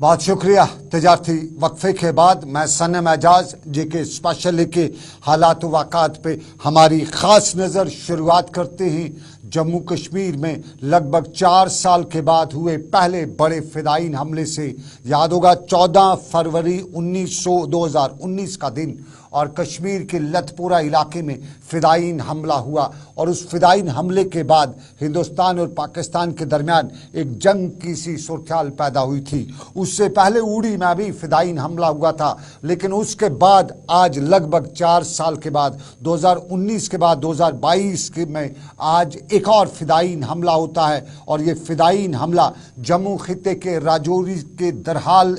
बहुत शुक्रिया। तजारती वक्फे के बाद मैं सनम एजाज जेके स्पेशल के हालात वाक़ात पे हमारी ख़ास नज़र शुरुआत करते हैं। जम्मू कश्मीर में लगभग 4 साल के बाद हुए पहले बड़े फ़िदायीन हमले से। याद होगा 14 फरवरी 2019 का दिन और कश्मीर के लतपोरा इलाके में फ़िदायीन हमला हुआ और उस फ़िदायीन हमले के बाद हिंदुस्तान और पाकिस्तान के दरमियान एक जंग की सी सूरत पैदा हुई थी। उससे पहले उड़ी में भी फ़िदायीन हमला हुआ था, लेकिन उसके बाद आज लगभग 4 साल के बाद 2019 के बाद 2022 के में आज एक और फ़िदायीन हमला होता है और ये फ़िदायीन हमला जम्मू खित्ते के राजौरी के दरहाल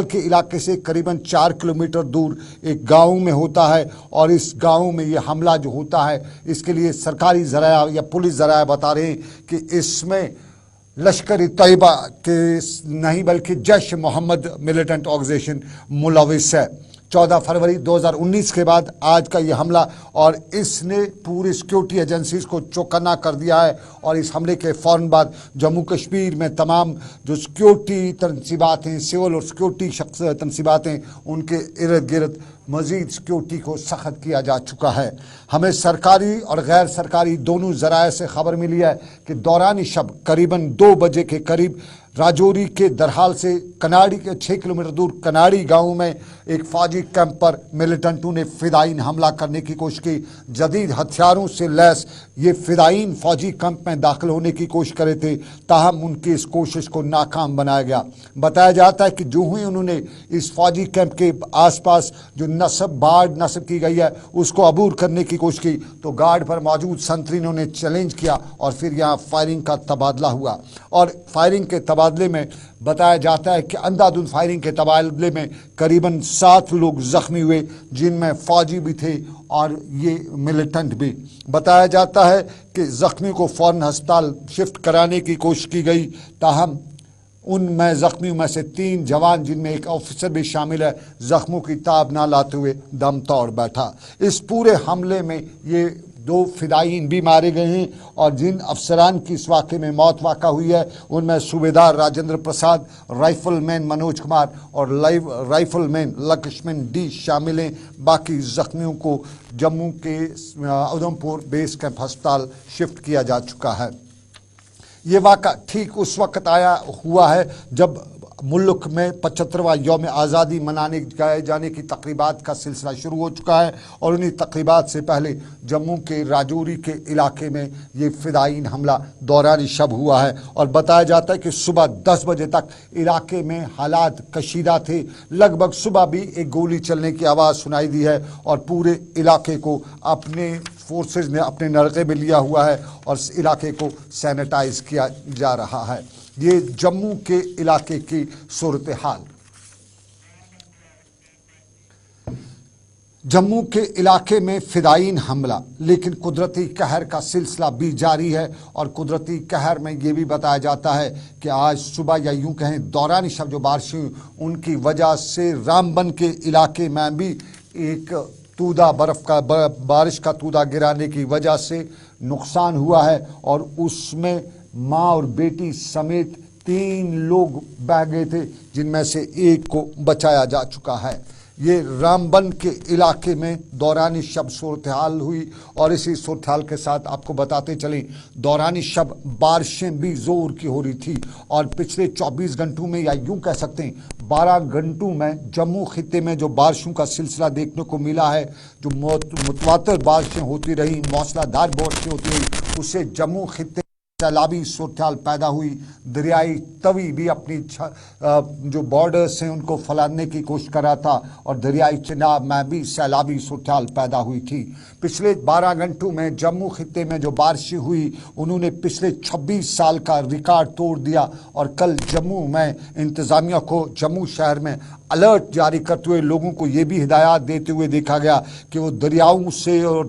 के इलाके से करीबन 4 किलोमीटर दूर एक गांव में होता है। और इस गांव में ये हमला जो होता है, इसके लिए सरकारी ज़राया या पुलिस ज़राया बता रहे हैं कि इसमें लश्कर तैयबा के नहीं बल्कि जैश मोहम्मद मिलिटेंट ऑर्गेनाइजेशन मुलविस है। 14 फरवरी 2019 के बाद आज का ये हमला और इसने पूरी सिक्योरिटी एजेंसीज को चौकन्ना कर दिया है। और इस हमले के फ़ौरन बाद जम्मू कश्मीर में तमाम जो सिक्योरिटी तनसीबात हैं, सिविल और सिक्योरिटी तनसीबात हैं, उनके इर्द गिर्द मज़ीद सिक्योरिटी को सख्त किया जा चुका है। हमें सरकारी और गैर सरकारी दोनों ज़राए से खबर मिली है कि दौरान शब करीबन 2 बजे के करीब राजौरी के दरहाल से कनाड़ी के 6 किलोमीटर दूर कनाड़ी गांव में एक फौजी कैंप पर मिलिटेंटों ने फ़िदायीन हमला करने की कोशिश की। जदीद हथियारों से लैस ये फ़िदायीन फौजी कैंप में दाखिल होने की कोशिश करे थे, ताहम उनकी इस कोशिश को नाकाम बनाया गया। बताया जाता है कि जो ही उन्होंने इस फौजी कैंप के आसपास जो बाड़ नस्ब की गई है उसको अबूर करने की कोशिश की तो गार्ड पर मौजूद संतरीनों ने चैलेंज किया और फिर यहाँ फायरिंग का तबादला हुआ। और फायरिंग के तबादले में बताया जाता है कि अंधाधुंध फायरिंग के तबादले में करीबन 7 लोग जख्मी हुए, जिनमें फौजी भी थे और ये मिलिटेंट भी। बताया जाता है कि जख्मी को फ़ौरन अस्पताल शिफ्ट कराने की कोशिश की गई, ताहम उनमें ज़ख्मियों में से 3 जवान जिनमें एक ऑफिसर भी शामिल है, ज़ख्मों की ताब ना लाते हुए दम तोड़ बैठा। इस पूरे हमले में ये 2 फ़िदायीन भी मारे गए हैं और जिन अफसरान की इस वाक़े में मौत वाक़ा हुई है उनमें सूबेदार राजेंद्र प्रसाद, राइफलमैन मनोज कुमार और राइफलमैन लक्ष्मण डी शामिल हैं। बाकी ज़ख्मियों को जम्मू के उधमपुर बेस कैंप अस्पताल शिफ्ट किया जा चुका है। ये वाक़ा ठीक उस वक्त हुआ है जब मुल्क में 75वां यौम आज़ादी मनाने जाने की तकरीबात का सिलसिला शुरू हो चुका है और उन्हीं तकरीबात से पहले जम्मू के राजौरी के इलाके में ये फ़िदायीन हमला दौरान शब हुआ है। और बताया जाता है कि सुबह 10 बजे तक इलाके में हालात कशीदा थे। लगभग सुबह भी एक गोली चलने की आवाज़ सुनाई दी है और पूरे इलाके को अपने फोर्सेज ने अपने नरक़े में लिया हुआ है और इस इलाके को सैनिटाइज किया जा रहा है। ये जम्मू के इलाके की सूरत हाल। जम्मू के इलाके में फ़िदायीन हमला, लेकिन कुदरती कहर का सिलसिला भी जारी है। और कुदरती कहर में ये भी बताया जाता है कि आज सुबह या यूं कहें दौरान शब जो बारिशें उनकी वजह से रामबन के इलाके में भी एक बारिश का तूदा गिराने की वजह से नुकसान हुआ है और उसमें माँ और बेटी समेत 3 लोग बह गए थे, जिनमें से एक को बचाया जा चुका है। ये रामबन के इलाके में दौरानी शब सूरत हाल हुई और इसी सूरत हाल के साथ आपको बताते चलें दौरानी शब बारिशें भी ज़ोर की हो रही थी और पिछले 24 घंटों में या यूं कह सकते हैं 12 घंटों में जम्मू खित्ते में जो बारिशों का सिलसिला देखने को मिला है, जो मुतवातिर बारिशें होती रही, मौसलाधार बारिशें होती रही, उससे जम्मू खित्ते सैलाबी सूरत पैदा हुई। दरियाई तवी भी अपनी जो बॉर्डर्स हैं उनको फैलाने की कोशिश कर रहा था और दरियाई चिनाब में भी सैलाबी सूरत पैदा हुई थी। पिछले 12 घंटों में जम्मू खित्ते में जो बारिशें हुई उन्होंने पिछले 26 साल का रिकॉर्ड तोड़ दिया और कल जम्मू में इंतज़ामिया को जम्मू शहर में अलर्ट जारी करते हुए लोगों को ये भी हिदायत देते हुए देखा गया कि वो दरियाओं से और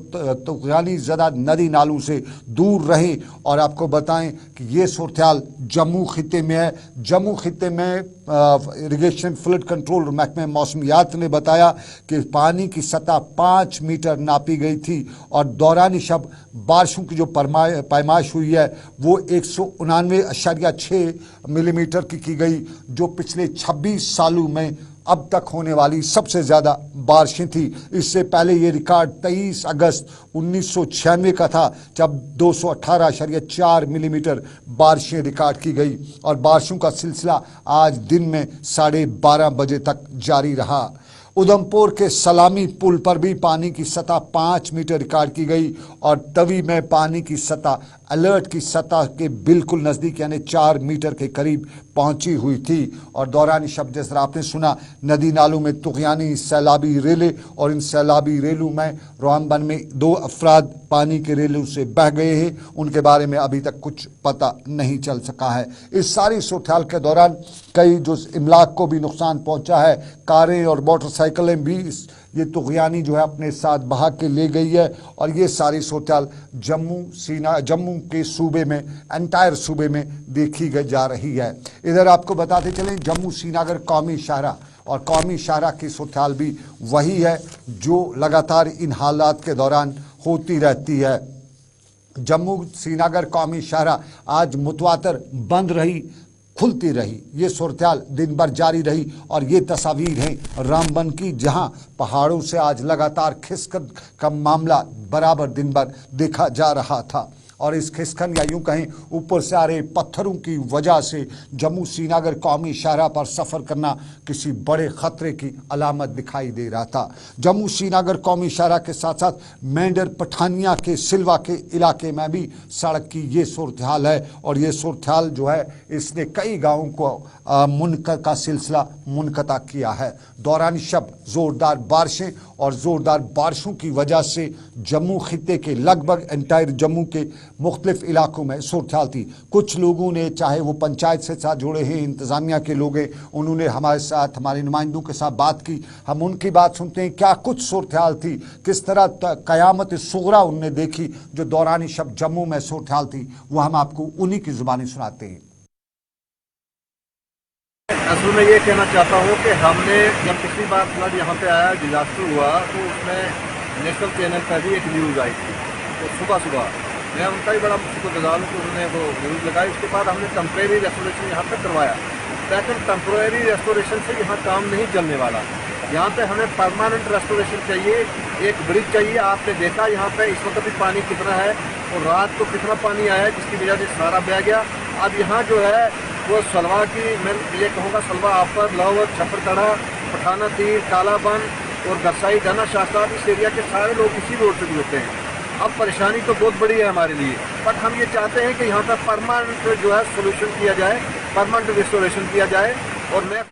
तूफ़ानी ज़दा नदी नालों से दूर रहें। और आपको बताएं कि ये सूरत-ए-हाल जम्मू खिते में है। जम्मू खिते में इरिगेशन फ्लड कंट्रोल महकमे मौसमियात ने बताया कि पानी की सतह 5 मीटर नापी गई थी और दौरानी शब बारिशों की जो पैमाइश हुई है वो 199.6 मिलीमीटर की गई, जो पिछले 26 सालों में अब तक होने वाली सबसे ज़्यादा बारिशें थी। इससे पहले ये रिकॉर्ड 23 अगस्त 1996 का था, जब 218.4 मिलीमीटर बारिशें रिकॉर्ड की गई। और बारिशों का सिलसिला आज दिन में 12:30 बजे तक जारी रहा। उधमपुर के सलामी पुल पर भी पानी की सतह 5 मीटर रिकॉर्ड की गई और तवी में पानी की सतह अलर्ट की सतह के बिल्कुल नज़दीक यानी 4 मीटर के करीब पहुंची हुई थी। और दौरान शब जिस तरह आपने सुना, नदी नालों में तुग़यानी सैलाबी रेले, और इन सैलाबी रेलों में रामबन में 2 अफराद पानी के रेलों से बह गए हैं। उनके बारे में अभी तक कुछ पता नहीं चल सका है। इस सारी सूरत-ए-हाल के दौरान कई जो इमलाक को भी नुकसान पहुंचा है, कारें और मोटरसाइकिलें भी ये तुग़यानी जो है अपने साथ बहा के ले गई है। और ये सारी सूरत-ए-हाल जम्मू के सूबे में, एंटायर सूबे में देखी जा रही है। इधर आपको बताते चलें, जम्मू श्रीनगर कौमी शाहरा और कौमी शाहरा की सूरत-ए-हाल भी वही है जो लगातार इन हालात के दौरान होती रहती है। जम्मू श्रीनगर कौमी शाहरा आज मुतवातर बंद रही, खुलती रही। ये सूरत-ए-हाल दिन भर जारी रही। और ये तस्वीर हैं रामबन की, जहां पहाड़ों से आज लगातार खिसकन का मामला बराबर दिन भर देखा जा रहा था। और इस खिसकन या यूं कहें ऊपर से आ रहे पत्थरों की वजह से जम्मू श्रीनगर कौमी शाहरा पर सफ़र करना किसी बड़े ख़तरे की अलामत दिखाई दे रहा था। जम्मू श्रीनगर कौमी शाहरा के साथ साथ मेंढर पठानिया के सिलवा के इलाके में भी सड़क की ये सूरत-ए-हाल है। और ये सूरत-ए-हाल जो है इसने कई गाँवों को मुनक़त का सिलसिला मुनक़ता किया है। दौरान शब ज़ोरदार बारिशें और ज़ोरदार बारिशों की वजह से जम्मू खिते के लगभग एंटायर जम्मू के मुख्तलिफ इलाकों में सूरत-ए-हाल थी। कुछ लोगों ने, चाहे वो पंचायत से साथ जुड़े हैं, इंतज़ामिया के लोग हैं, उन्होंने हमारे साथ, हमारे नुमाइंदों के साथ बात की। हम उनकी बात सुनते हैं, क्या कुछ सूरत-ए-हाल थी, किस तरह क़यामत सुग़रा उनने देखी जो दौरानी शब जम्मू में सूरत-ए-हाल थी, वो हम आपको उन्हीं की ज़ुबानी सुनाते हैं। असल में ये कहना चाहता हूँ कि हमने जब पिछली बार फ्लड यहाँ पे आया, डिजास्टर हुआ, तो उसमें नेशनल चैनल पर भी एक न्यूज़ आई थी। तो सुबह मैं उनका ही बड़ा शुक्रगुज़ार हूँ कि उन्होंने वो न्यूज़ लगाई। उसके बाद हमने टेम्परेरी रेस्टोरेशन यहाँ पर करवाया, लेकिन टेम्परेरी रेस्टोरेशन से यहाँ काम नहीं चलने वाला। यहाँ पे हमें परमानेंट रेस्टोरेशन चाहिए, एक ब्रिज चाहिए। आपने देखा यहाँ पे इस वक्त भी पानी कितना है और रात को कितना पानी आया है, जिसकी वजह से सारा बह गया। अब यहाँ जो है वो सलवा की, मैं ये कहूँगा सलवा आफर, लाहौर, छपरतड़ा, पठाना तीर, कालाबन और गरसाई, डना शास्त्राबाद, इस एरिया के सारे लोग इसी रोड से गुजरते हैं। अब परेशानी तो बहुत बड़ी है हमारे लिए, बट हम ये चाहते हैं कि यहाँ पर परमानेंट जो है सोल्यूशन किया जाए, परमानेंट रिस्टोरेशन किया जाए। और मैं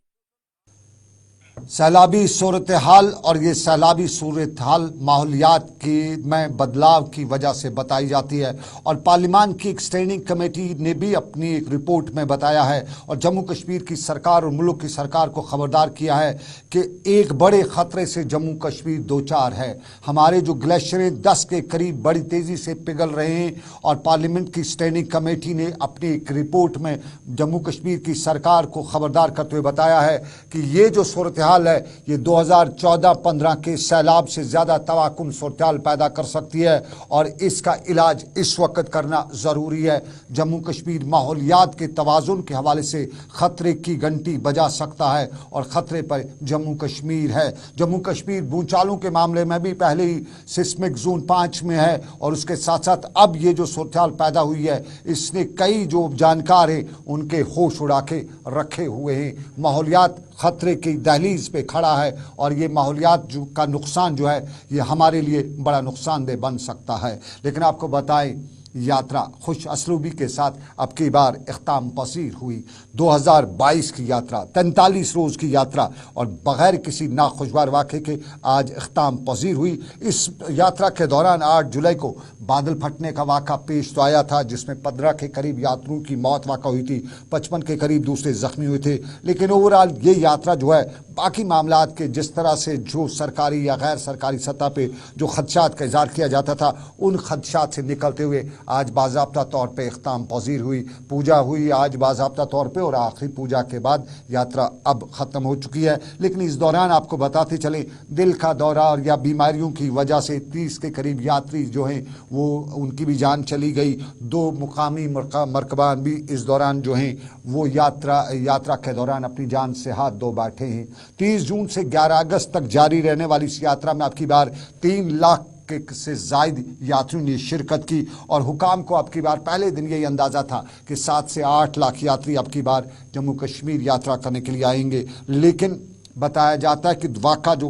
सैलाबी सूरत-ए-हाल और ये सैलाबी सूरत-ए-हाल माहौलियात की में बदलाव की वजह से बताई जाती है। और पार्लियामान की एक स्टैंडिंग कमेटी ने भी अपनी एक रिपोर्ट में बताया है और जम्मू कश्मीर की सरकार और मुल्क की सरकार को ख़बरदार किया है कि एक बड़े ख़तरे से जम्मू कश्मीर दो चार है। हमारे जो ग्लेशियरें 10 के करीब बड़ी तेज़ी से पिघल रहे हैं। और पार्लियामेंट की स्टैंडिंग कमेटी ने अपनी एक रिपोर्ट में जम्मू कश्मीर की सरकार को ख़बरदार करते हुए बताया है कि ये जो सूरत-ए-हाल है ये 2014-15 के सैलाब से ज़्यादा तबाहकुन सूरत-ए-हाल पैदा कर सकती है और इसका इलाज इस वक्त करना ज़रूरी है। जम्मू कश्मीर माहौलियात के तवाज़ुन के हवाले से ख़तरे की घंटी बजा सकता है और ख़तरे पर जम्मू कश्मीर है। जम्मू कश्मीर भूचालों के मामले में भी पहले ही सिस्मिक जोन 5 में है और उसके साथ साथ अब ये जो सूरत-ए-हाल पैदा हुई है इसने कई जो जानकार हैं उनके होश उड़ा के रखे हुए हैं। माहौलियात ख़तरे की दहलीज पे खड़ा है और ये माहौलियात का नुकसान जो है ये हमारे लिए बड़ा नुकसानदेह बन सकता है। लेकिन आपको बताएं, यात्रा खुश असलूबी के साथ अब की बार इख्ताम पसीर हुई। 2022 की यात्रा 43 रोज़ की यात्रा और बग़ैर किसी नाखुशगवार वाक़े के आज इख्ताम पसीर हुई। इस यात्रा के दौरान 8 जुलाई को बादल फटने का वाक़ा पेश तो आया था जिसमें 15 के करीब यात्रियों की मौत वाक़ा हुई थी, 55 के करीब दूसरे ज़ख्मी हुए थे। लेकिन ओवरऑल ये यात्रा जो है बाकी मामलात के जिस तरह से जो सरकारी या गैर सरकारी सतह पे जो खदशात का इज़हार किया जाता था, उन खदशात से निकलते हुए आज बाज़ाब्ता तौर पे इख्ताम पज़ीर हुई, पूजा हुई आज बाज़ाब्ता तौर पे, और आखिरी पूजा के बाद यात्रा अब ख़त्म हो चुकी है। लेकिन इस दौरान आपको बताते चलें, दिल का दौरा और या बीमारियों की वजह से 30 के करीब यात्री जो हैं वो उनकी भी जान चली गई। 2 मुकामी मरकबान भी इस दौरान जो हैं वो यात्रा के दौरान अपनी जान से हाथ धो बैठे हैं। 30 जून से 11 अगस्त तक जारी रहने वाली इस यात्रा में आपकी बार 3 लाख से जायद यात्रियों ने शिरकत की, और हुकाम को अब की बार पहले दिन यही अंदाज़ा था कि 7 से 8 लाख यात्री अब की बार जम्मू कश्मीर यात्रा करने के लिए आएंगे। लेकिन बताया जाता है कि वाक़ा जो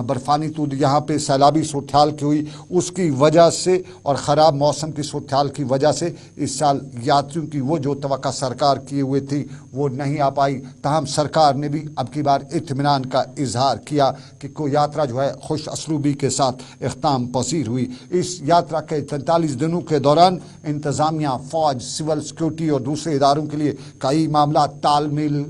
बर्फ़ानी तूद यहाँ पे सैलाबी सूरत-हाल की हुई उसकी वजह से और ख़राब मौसम की सूरत-हाल की वजह से इस साल यात्रियों की वो जो तवक्का सरकार किए हुए थी वो नहीं आ पाई। ताहम सरकार ने भी अब की बार इत्मीनान का इजहार किया कि कोई यात्रा जो है खुश असलूबी के साथ इख्ताम पसीर हुई। इस यात्रा के 43 दिनों के दौरान इंतज़ामिया, फ़ौज, सिविल सिक्योरिटी और दूसरे इदारों के लिए कई मामला तालमेल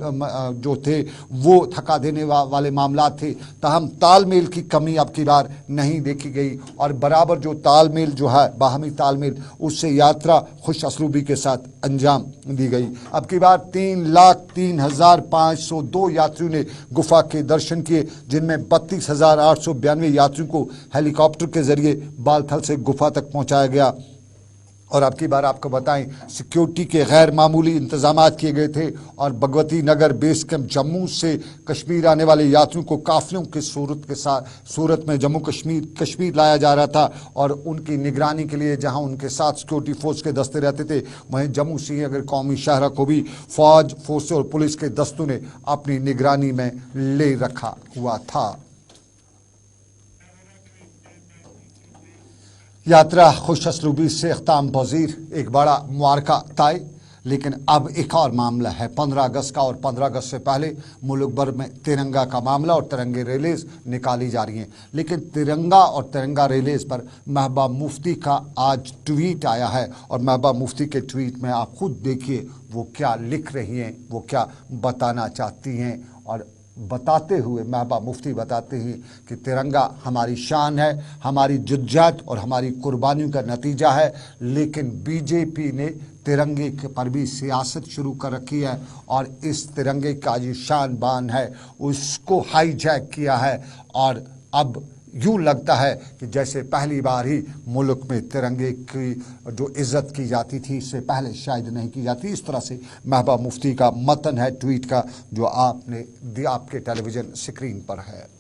जो थे वो थका देने वाले मामला थे। ताहम तालमेल की कमी अब की बार नहीं देखी गई और बराबर जो तालमेल जो है बाहमी तालमेल उससे यात्रा खुश असलूबी के साथ अंजाम दी गई। अब की बार 3,03,502 यात्रियों ने गुफा के दर्शन किए, जिनमें 32,892 यात्रियों को हेलीकॉप्टर के जरिए बालथल से गुफा तक पहुंचाया गया। और अब की बार आपको बताएं, सिक्योरिटी के गैर मामूली इंतजामात किए गए थे और भगवती नगर बेस कैंप जम्मू से कश्मीर आने वाले यात्रियों को काफिलों की सूरत में जम्मू कश्मीर लाया जा रहा था, और उनकी निगरानी के लिए जहां उनके साथ सिक्योरिटी फोर्स के दस्ते रहते थे, वहीं जम्मू श्रीनगर कौमी शहर को भी फौज, फोर्स और पुलिस के दस्तों ने अपनी निगरानी में ले रखा हुआ था। यात्रा खुश असलूबी से इख्ताम पज़ीर, एक बड़ा मुबारका तय। लेकिन अब एक और मामला है 15 अगस्त का, और 15 अगस्त से पहले मुल्क भर में तिरंगा का मामला और तिरंगे रैलीज निकाली जा रही हैं। लेकिन तिरंगा और तिरंगा रैलीज पर महबूबा मुफ्ती का आज ट्वीट आया है, और महबूबा मुफ्ती के ट्वीट में आप खुद देखिए वो क्या लिख रही हैं, वो क्या बताना चाहती हैं। और बताते हुए महबूबा मुफ्ती बताते हैं कि तिरंगा हमारी शान है, हमारी जुज्जात और हमारी कुर्बानियों का नतीजा है। लेकिन बीजेपी ने तिरंगे के पर भी सियासत शुरू कर रखी है, और इस तिरंगे का जो शान बान है उसको हाईजैक किया है। और अब यूँ लगता है कि जैसे पहली बार ही मुल्क में तिरंगे की जो इज़्ज़त की जाती थी, इससे पहले शायद नहीं की जाती। इस तरह से महबूबा मुफ्ती का मतन है ट्वीट का, जो आपके टेलीविज़न स्क्रीन पर है।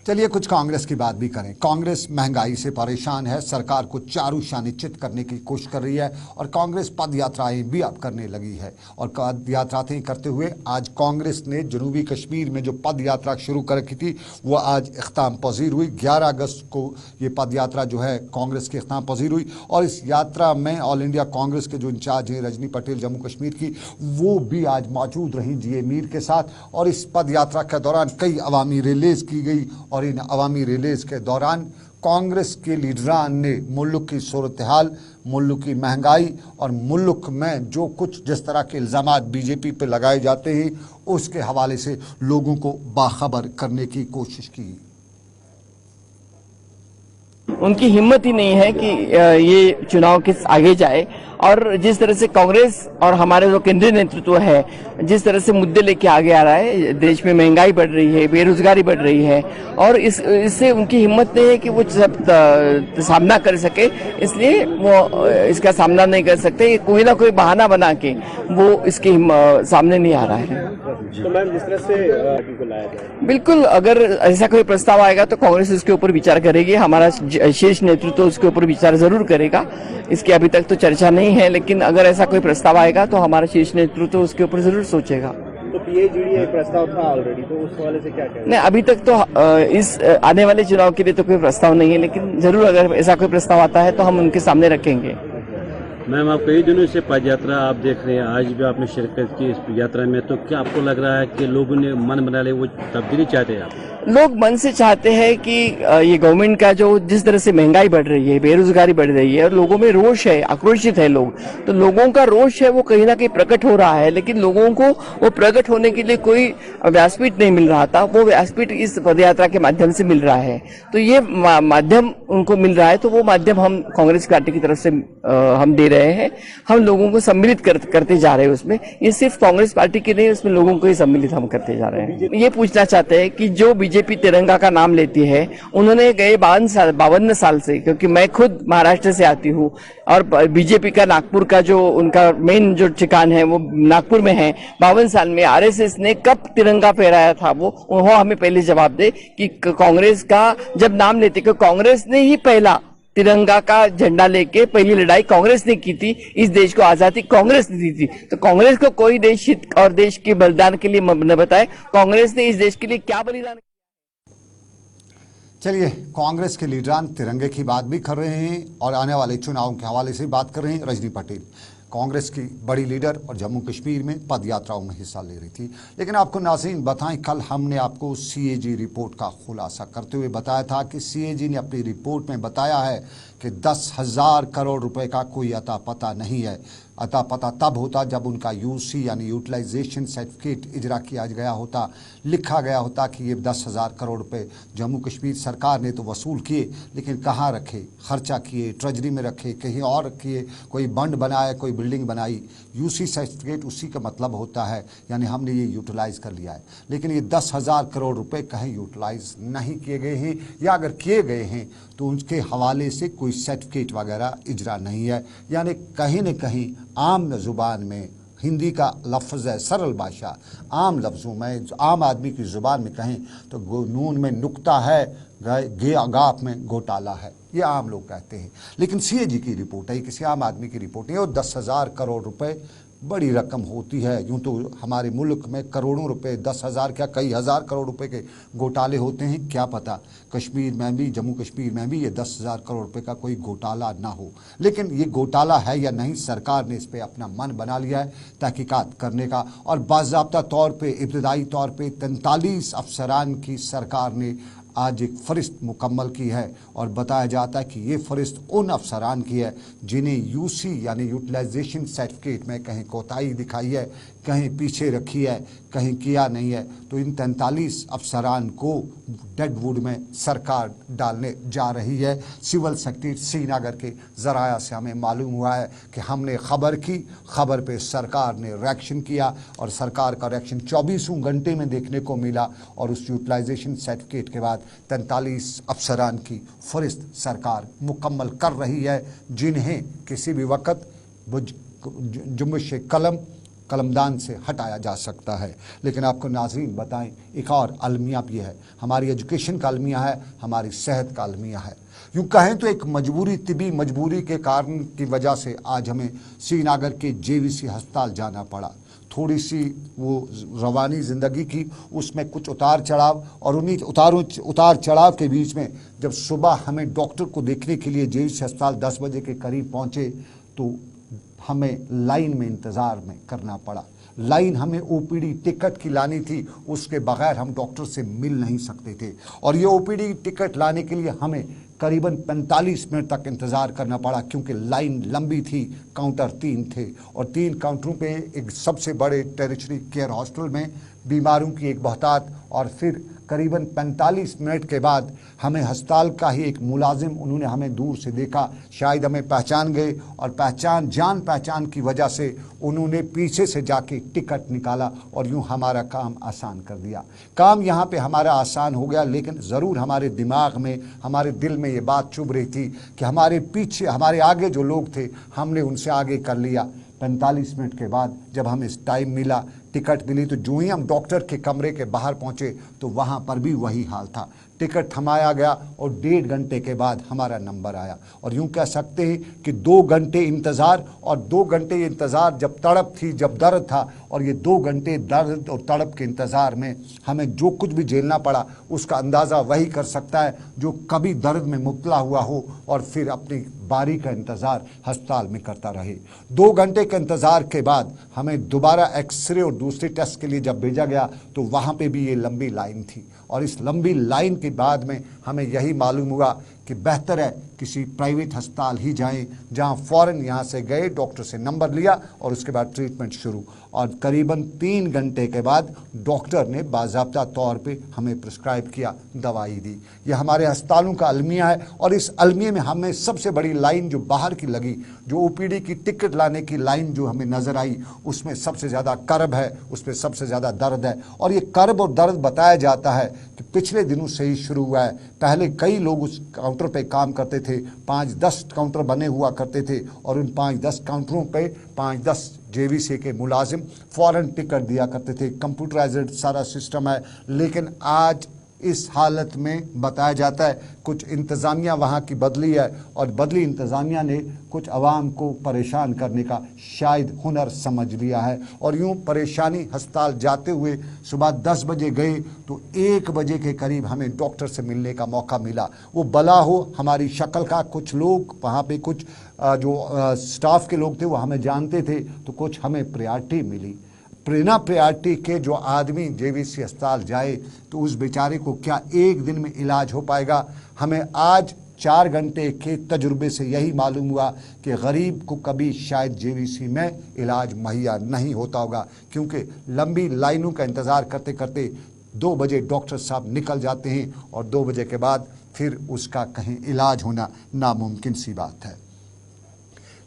चलिए कुछ कांग्रेस की बात भी करें। कांग्रेस महंगाई से परेशान है, सरकार को चारूशानी चित करने की कोशिश कर रही है, और कांग्रेस पद यात्राएं भी अब करने लगी है। और पद यात्राएं करते हुए आज कांग्रेस ने जनूबी कश्मीर में जो पद यात्रा शुरू कर रखी थी वो आज इख्ताम पज़ीर हुई। 11 अगस्त को ये पद यात्रा जो है कांग्रेस की इख्ताम पज़ीर हुई, और इस यात्रा में ऑल इंडिया कांग्रेस के जो इंचार्ज हैं रजनी पटेल जम्मू कश्मीर की, वो भी आज मौजूद रहीं जी मीर के साथ। और इस पद यात्रा के दौरान कई अवामी रैलीज की गई, और इन अवामी रैलीज के दौरान कांग्रेस के लीडरान ने मुल्क की सूरत हाल, मुल्क की महंगाई और मुल्क में जो कुछ जिस तरह के इल्ज़ामात बीजेपी पे लगाए जाते हैं उसके हवाले से लोगों को बाखबर करने की कोशिश की। उनकी हिम्मत ही नहीं है कि ये चुनाव के आगे जाए, और जिस तरह से कांग्रेस और हमारे जो केंद्रीय नेतृत्व है जिस तरह से मुद्दे लेके आगे आ रहा है, देश में महंगाई बढ़ रही है, बेरोजगारी बढ़ रही है, और इससे उनकी हिम्मत नहीं है कि वो सब सामना कर सके, इसलिए वो इसका सामना नहीं कर सकते। कोई ना कोई बहाना बना के वो इसके सामने नहीं आ रहा है। तो मैम जिस तरह से को लाया जाए, बिल्कुल, अगर ऐसा कोई प्रस्ताव आएगा तो कांग्रेस इसके ऊपर विचार करेगी, हमारा शीर्ष नेतृत्व उसके ऊपर विचार जरूर करेगा। इसकी अभी तक तो चर्चा नहीं है, लेकिन अगर ऐसा कोई प्रस्ताव आएगा तो हमारा शीर्ष नेतृत्व उसके ऊपर जरूर सोचेगा। तो पीएचडी एक प्रस्ताव था ऑलरेडी, तो उस हवाले से क्या कहें? नहीं, अभी तक तो इस आने वाले चुनाव के लिए तो कोई प्रस्ताव नहीं है, लेकिन जरूर अगर ऐसा कोई प्रस्ताव आता है तो हम उनके सामने रखेंगे। मैम, आप कई दिनों से पद यात्रा आप देख रहे हैं, आज भी आपने शिरकत की इस यात्रा में, तो क्या आपको लग रहा है कि लोगों ने मन बना ले, वो तब्दीली चाहते हैं आप? लोग मन से चाहते हैं कि ये गवर्नमेंट का जो जिस तरह से महंगाई बढ़ रही है, बेरोजगारी बढ़ रही है और लोगों में रोष है, आक्रोशित है लोग, तो लोगों का रोष है वो कहीं ना कहीं प्रकट हो रहा है, लेकिन लोगों को वो प्रकट होने के लिए कोई व्यासपीठ नहीं मिल रहा था। वो व्यासपीठ इस पदयात्रा के माध्यम से मिल रहा है, तो ये माध्यम उनको मिल रहा है, तो वो माध्यम हम कांग्रेस पार्टी की तरफ से हम दे रहे हैं। हम लोगों को सम्मिलित करते जा रहे हैं उसमें। ये सिर्फ कांग्रेस पार्टी की नहीं, उसमें लोगों को ही सम्मिलित हम करते जा रहे हैं। ये पूछना चाहते हैं कि जो बीजेपी तिरंगा का नाम लेती है, उन्होंने गए 52 साल से, क्योंकि मैं खुद महाराष्ट्र से आती हूँ और बीजेपी का नागपुर का जो उनका मेन जो ठिकान है वो नागपुर में है। 52 साल में आरएसएस ने कब तिरंगा फहराया था, वो हमें पहले जवाब दे कि कांग्रेस का जब नाम लेते, कि कांग्रेस ने ही पहला तिरंगा का झंडा लेके पहली लड़ाई कांग्रेस ने की थी, इस देश को आजादी कांग्रेस ने दी थी। तो कांग्रेस को कोई देश हित और देश के बलिदान के लिए न बताए, कांग्रेस ने इस देश के लिए क्या बलिदान। चलिए, कांग्रेस के लीडरान तिरंगे की बात भी कर रहे हैं और आने वाले चुनावों के हवाले से बात कर रहे हैं। रजनी पटेल कांग्रेस की बड़ी लीडर और जम्मू कश्मीर में पद यात्राओं में हिस्सा ले रही थी। लेकिन आपको नाज़रीन बताएं, कल हमने आपको सीएजी रिपोर्ट का खुलासा करते हुए बताया था कि सीएजी ने अपनी रिपोर्ट में बताया है कि 10,000 करोड़ रुपए का कोई अता पता नहीं है। अता पता तब होता जब उनका यूसी यानी यूटिलाइजेशन सर्टिफिकेट इजरा किया गया होता, लिखा गया होता कि ये 10,000 करोड़ रुपए जम्मू कश्मीर सरकार ने तो वसूल किए, लेकिन कहाँ रखे, खर्चा किए, ट्रेजरी में रखे, कहीं और किए, कोई बंड बनाया, कोई बिल्डिंग बनाई। यूसी सर्टिफिकेट उसी का मतलब होता है, यानी हमने ये यूटिलाइज कर लिया है। लेकिन ये 10,000 करोड़ रुपए कहीं यूटिलाइज नहीं किए गए हैं, या अगर किए गए हैं तो उनके हवाले से कोई सर्टिफिकेट वगैरह इजरा नहीं है। यानी कहीं न कहीं आम ज़ुबान में, हिंदी का लफ्ज़ है सरल भाषा, आम लफ्ज़ों में, आम आदमी की ज़ुबान में कहें तो नून में नुक्ता है, गाप में घोटाला है, ये आम लोग कहते हैं। लेकिन सीएजी की रिपोर्ट है, किसी आम आदमी की रिपोर्ट नहीं है। और 10,000 करोड़ रुपए बड़ी रकम होती है। यूँ तो हमारे मुल्क में करोड़ों रुपए, 10,000 क्या कई हज़ार करोड़ रुपए के घोटाले होते हैं। क्या पता कश्मीर में भी, जम्मू कश्मीर में भी ये 10,000 करोड़ रुपए का कोई घोटाला ना हो। लेकिन ये घोटाला है या नहीं, सरकार ने इस पर अपना मन बना लिया है तहकीकात करने का। और बाज़ाब्ता तौर पे, इब्तदाई तौर पे 43 अफसरान की सरकार ने आज एक फ़रिस्त मुकम्मल की है। और बताया जाता है कि ये फ़रिस्त उन अफसरान की है जिन्हें यूसी यानी यूटिलाइजेशन सर्टिफिकेट में कहीं कोताही दिखाई है, कहीं पीछे रखी है, कहीं किया नहीं है। तो इन 43 अफसरान को डेडवुड में सरकार डालने जा रही है। सिविल सेक्रेटरी श्रीनगर के ज़राया से हमें मालूम हुआ है कि हमने ख़बर की, ख़बर पे सरकार ने रिएक्शन किया और सरकार का रिएक्शन 24 घंटे में देखने को मिला। और उस यूटिलाइजेशन सर्टिफिकेट के बाद 43 अफसरान की फ़रिस्त सरकार मुकम्मल कर रही है, जिन्हें किसी भी वक्त जुम्बिश कलमदान से हटाया जा सकता है। लेकिन आपको नाज़रीन बताएं, एक और अलमिया भी है, हमारी एजुकेशन का अलमिया है, हमारी सेहत का अलमिया है। यूँ कहें तो एक मजबूरी, तिबी मजबूरी के कारण की वजह से आज हमें श्रीनगर के जेवीसी अस्पताल जाना पड़ा। थोड़ी सी वो रवानी ज़िंदगी की, उसमें कुछ उतार चढ़ाव, और उन्हीं उतार चढ़ाव के बीच में जब सुबह हमें डॉक्टर को देखने के लिए जेवीसी अस्पताल 10 बजे के करीब पहुँचे तो हमें लाइन में इंतज़ार में करना पड़ा। लाइन हमें ओपीडी टिकट की लानी थी, उसके बगैर हम डॉक्टर से मिल नहीं सकते थे। और ये ओपीडी टिकट लाने के लिए हमें करीबन 45 मिनट तक इंतज़ार करना पड़ा, क्योंकि लाइन लंबी थी, काउंटर 3 थे और 3 काउंटरों पे एक सबसे बड़े टेरिटरी केयर हॉस्टल में बीमारों की एक बहुतात। और फिर करीबन 45 मिनट के बाद हमें अस्पताल का ही एक मुलाजिम, उन्होंने हमें दूर से देखा, शायद हमें पहचान गए और जान पहचान की वजह से उन्होंने पीछे से जाके टिकट निकाला और यूं हमारा काम आसान कर दिया। काम यहाँ पे हमारा आसान हो गया, लेकिन ज़रूर हमारे दिमाग में, हमारे दिल में ये बात चुभ रही थी कि हमारे पीछे, हमारे आगे जो लोग थे, हमने उनसे आगे कर लिया। 45 मिनट के बाद जब हमें टाइम मिला, टिकट मिली, तो जो ही हम डॉक्टर के कमरे के बाहर पहुंचे तो वहां पर भी वही हाल था। टिकट थमाया गया और 1.5 घंटे के बाद हमारा नंबर आया। और यूं कह सकते हैं कि 2 घंटे इंतज़ार, और 2 घंटे इंतज़ार जब तड़प थी, जब दर्द था, और ये 2 घंटे दर्द और तड़प के इंतज़ार में हमें जो कुछ भी झेलना पड़ा उसका अंदाज़ा वही कर सकता है जो कभी दर्द में मुब्तला हुआ हो और फिर अपनी बारी का इंतज़ार अस्पताल में करता रहे। 2 घंटे के इंतज़ार के बाद हमें दोबारा एक्सरे और दूसरे टेस्ट के लिए जब भेजा गया तो वहाँ पे भी ये लंबी लाइन थी, और इस लंबी लाइन के बाद में हमें यही मालूम हुआ कि बेहतर है किसी प्राइवेट अस्पताल ही जाएं, जहां फ़ौरन यहाँ से गए, डॉक्टर से नंबर लिया और उसके बाद ट्रीटमेंट शुरू। और करीबन 3 घंटे के बाद डॉक्टर ने बाज़ाब्ता तौर पे हमें प्रिस्क्राइब किया, दवाई दी। यह हमारे अस्पतालों का अलमिया है, और इस अलमिया में हमें सबसे बड़ी लाइन जो बाहर की लगी, जो ओपीडी की टिकट लाने की लाइन जो हमें नज़र आई, उसमें सबसे ज़्यादा कर्ब है, उसमें सबसे ज़्यादा दर्द है। और ये कर्ब और दर्द बताया जाता है कि पिछले दिनों से ही शुरू हुआ है। पहले कई लोग उस काउंटर पे काम करते थे, 5-10 काउंटर बने हुआ करते थे, और उन 5-10 काउंटरों पे 5-10 जेवीसी के मुलाजिम फ़ौरन टिकट दिया करते थे। कंप्यूटराइज्ड सारा सिस्टम है। लेकिन आज इस हालत में बताया जाता है कुछ इंतज़ामिया वहाँ की बदली है, और बदली इंतज़ामिया ने कुछ अवाम को परेशान करने का शायद हुनर समझ लिया है। और यूँ परेशानी अस्पताल जाते हुए सुबह 10 बजे गए तो 1 बजे के करीब हमें डॉक्टर से मिलने का मौका मिला। वो भला हो हमारी शक्ल का, कुछ लोग वहाँ पे कुछ जो स्टाफ के लोग थे वो हमें जानते थे, तो कुछ हमें प्रायोरिटी मिली। बिना प्रायोरिटी के जो आदमी जेवीसी अस्पताल जाए तो उस बेचारे को क्या 1 दिन में इलाज हो पाएगा? हमें आज 4 घंटे के तजुर्बे से यही मालूम हुआ कि गरीब को कभी शायद जेवीसी में इलाज मुहैया नहीं होता होगा, क्योंकि लंबी लाइनों का इंतज़ार करते करते 2 बजे डॉक्टर साहब निकल जाते हैं, और 2 बजे के बाद फिर उसका कहीं इलाज होना नामुमकिन सी बात है।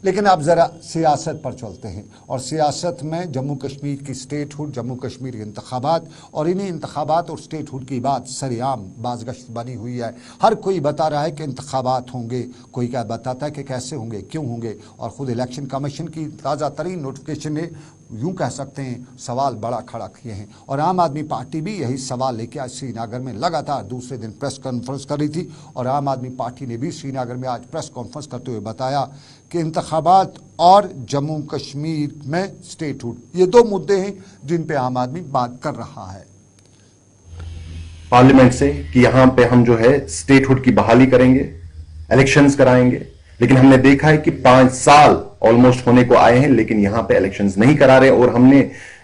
लेकिन अब ज़रा सियासत पर चलते हैं, और सियासत में जम्मू कश्मीर की स्टेटहुड, जम्मू कश्मीर के इंतखाबात, और इन्हीं इंतखाबात और स्टेटहुड की बात सरेआम बाज़गश्त बनी हुई है। हर कोई बता रहा है कि इंतखाबात होंगे, कोई क्या बताता है कि कैसे होंगे, क्यों होंगे, और ख़ुद इलेक्शन कमीशन की ताज़ा तरीन नोटिफिकेशन ने यूँ कह सकते हैं सवाल बड़ा खड़ा किए हैं। और आम आदमी पार्टी भी यही सवाल लेके आज श्रीनगर में लगातार दूसरे दिन प्रेस कॉन्फ्रेंस कर रही थी, और आम आदमी पार्टी ने भी श्रीनगर में आज प्रेस कॉन्फ्रेंस करते हुए बताया कि इंतखाबात और जम्मू कश्मीर में स्टेटहुड, ये 2 मुद्दे हैं जिन पे आम आदमी बात कर रहा है पार्लियामेंट से कि यहां पे हम जो है स्टेटहुड की बहाली करेंगे, इलेक्शंस कराएंगे। लेकिन हमने देखा है कि 5 साल ऑलमोस्ट होने को आए हैं, लेकिन यहां पे इलेक्शंस नहीं करा रहे। और हमने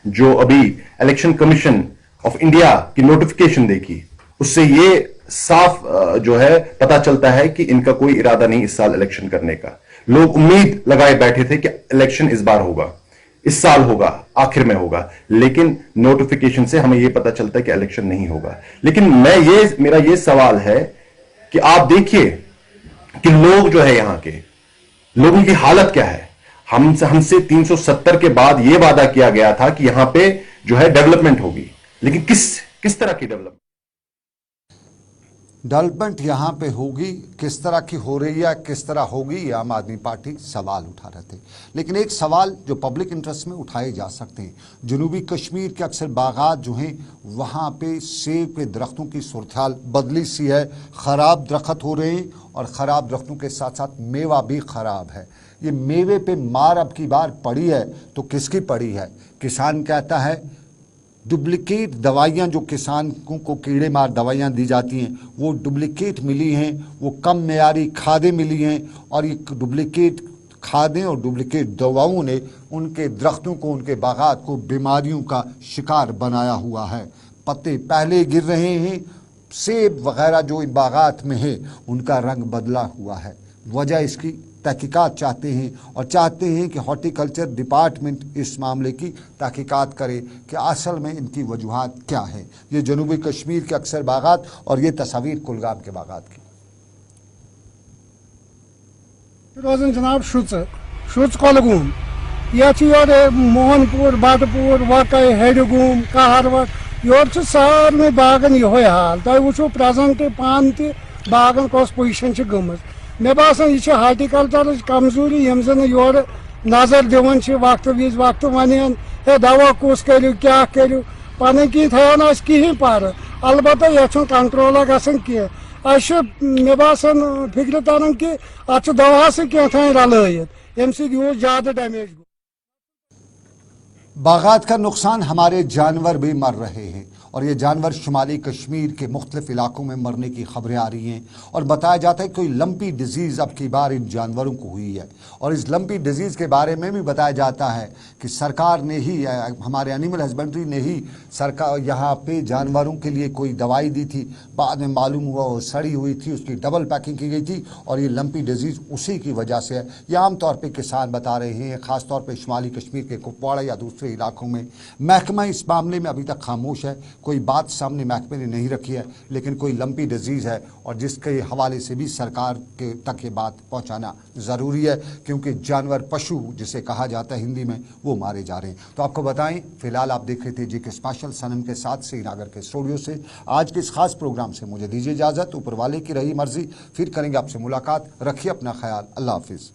जो अभी इलेक्शन कमीशन ऑफ इंडिया की नोटिफिकेशन देखी, उससे ये साफ जो है पता चलता है कि इनका कोई इरादा नहीं इस साल इलेक्शन करने का। लोग उम्मीद लगाए बैठे थे कि इलेक्शन इस बार होगा, इस साल होगा, आखिर में होगा, लेकिन नोटिफिकेशन से हमें यह पता चलता है कि इलेक्शन नहीं होगा। लेकिन मेरा ये सवाल है कि आप देखिए कि लोग जो है, यहां के लोगों की हालत क्या है। हमसे 370 के बाद यह वादा किया गया था कि यहां पे जो है डेवलपमेंट होगी, लेकिन किस तरह की डेवलपमेंट यहाँ पे होगी, किस तरह की हो रही है, किस तरह होगी, ये आम आदमी पार्टी सवाल उठा रहे थे। लेकिन एक सवाल जो पब्लिक इंटरेस्ट में उठाए जा सकते हैं, जनूबी कश्मीर के अक्सर बागात जो हैं वहाँ पे सेब के दरख्तों की सूरत हाल बदली सी है। ख़राब दरख्त हो रहे हैं, और ख़राब दरख्तों के साथ साथ मेवा भी ख़राब है। ये मेवे पे मार अब की बार पड़ी है तो किसकी पड़ी है? किसान कहता है डुप्लिकेट दवाइयाँ जो किसानों को कीड़े मार दवाइयाँ दी जाती हैं वो डुप्लिकेट मिली हैं, वो कम मेयारी खादें मिली हैं, और ये डुप्लिकेट खादें और डुप्लिकेट दवाओं ने उनके दरख्तों को, उनके बागात को बीमारियों का शिकार बनाया हुआ है। पत्ते पहले गिर रहे हैं, सेब वगैरह जो इन बागात में है उनका रंग बदला हुआ है। वजह इसकी तहकीकात चाहते हैं, और चाहते हैं कि हॉर्टिकल्चर डिपार्टमेंट इस मामले की तहकीकात करे कि असल में इनकी वजूहात क्या है। ये जनूबी कश्मीर के अक्सर बागात, और ये तस्वीर कुलगाम के बागात की। रोजन जनाब शुच कोलगूम योर मोहनपुर बाटपुर वाकई हेडगूम कहरवट योर सारे बागन ये हाल। तुम वो प्रेजेंट पान तगन कस पोजिशन गम। मे बासान यह हार्टिकल्चर कमजोरी यम जन योर नजर दिवन वक्त विज वक्त वन हे दवा कुस करू क्या करू पन कि थवान कहें पर अलबत् यह कंट्रोल गसन कह। मे बासान फिक्र तरन कि अत दवा कह रलत यम सू ज्यादा डैमेज। बागात का नुकसान, हमारे जानवर भी मर रहे हैं, और ये जानवर शुमाली कश्मीर के मुख्तलिफ इलाकों में मरने की खबरें आ रही हैं और बताया जाता है कोई लंपी डिजीज़ अब की बार इन जानवरों को हुई है। और इस लंपी डिजीज़ के बारे में भी बताया जाता है कि सरकार ने ही, हमारे एनिमल हस्बेंड्री ने ही सरकार यहाँ पे जानवरों के लिए कोई दवाई दी थी, बाद में मालूम हुआ वो सड़ी हुई थी, उसकी डबल पैकिंग की गई थी और ये लंपी डिजीज़ उसी की वजह से है। ये आमतौर पर किसान बता रहे हैं, ख़ासतौर पर शुमाली कश्मीर के कुपवाड़ा या दूसरे इलाकों में। महकमा इस मामले में अभी तक खामोश है, कोई बात सामने महकमे ने नहीं रखी है, लेकिन कोई लंपी डिजीज़ है और जिसके हवाले से भी सरकार के तक ये बात पहुंचाना ज़रूरी है, क्योंकि जानवर, पशु जिसे कहा जाता है हिंदी में, वो मारे जा रहे हैं। तो आपको बताएं, फिलहाल आप देख रहे थे जीके स्पेशल सनम के साथ श्रीनगर के स्टूडियो से। आज के इस खास प्रोग्राम से मुझे दीजिए इजाज़त, ऊपर वाले की रही मर्जी, फिर करेंगे आपसे मुलाकात। रखिए अपना ख्याल, अल्लाह हाफिज़।